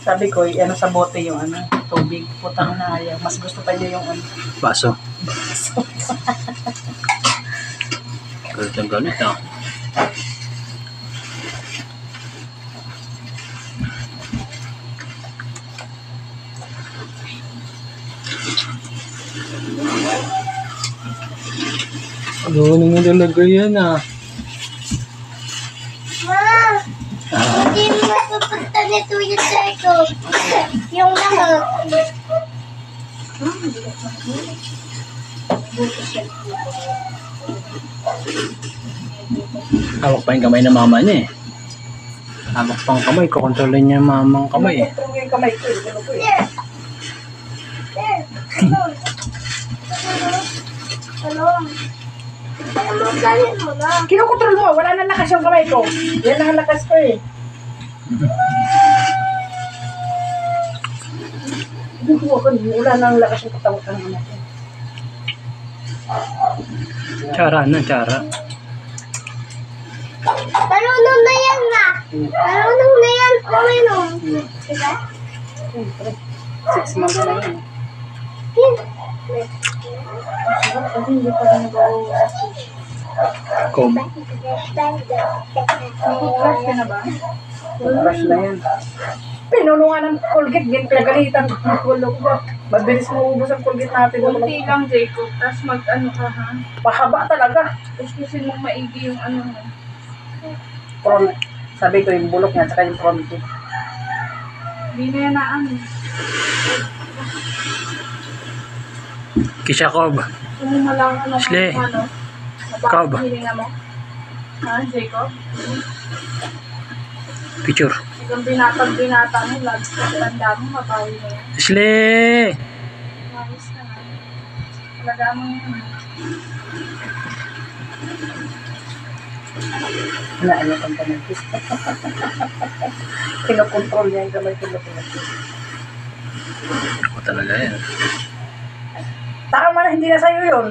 Sabi ko, ano sa bote yung ano, tubig. Putang na ayaw. Mas gusto pa niya yung ano. Baso. Galit ang galit ah. Ano naman talaga yan ah. Hindi mo mapupunta nito yung seko. Yung lahat. Hawak pa yung kamay ng mama niya eh. Hawak pa ang kamay, kukontrolin niya yung mamang kamay eh. Kontrol yung kamay ko. Ano ko eh. Kinokontrol mo, wala na lakas yung kamay ko. Yan ang lakas ko eh. Wala na lakas yung katawag ng anak ko. Tsara na, tsara. Marunong na yan na. Marunong na yan. Uminom. Diba? Siyempre, 6 months na yun. Hindi pa rin nag-o-assist. Kom. Brush ka na ba? Brush na yan. Pinulungan ng Colgate, din pinagalitan ng kulog ko. Mabilis mo ubos ang Colgate natin. Kunti lang, Jacob. Tapos mag-ano ka, ha? Pahaba talaga. Tapos kasi mong maigi yung ano mo. Prawn. Sabi ko yung bulok niya, tsaka yung prawn ko. Hindi na yan na ano. Kisha Kob. Kung mo lang ano, Sle. ano. Cob. Hilinga mo. Ha, Jacob? Picture. Ikaw binata mo, lagi ka tanda mo, mabawi mo yan. Sle! Mamis ka na. Talaga mo yun. Wala, ano kang panagkis. Kinokontrol niya yung kamay ko na pinagkis. Ako talaga yan. Taka man, hindi na sa'yo yun.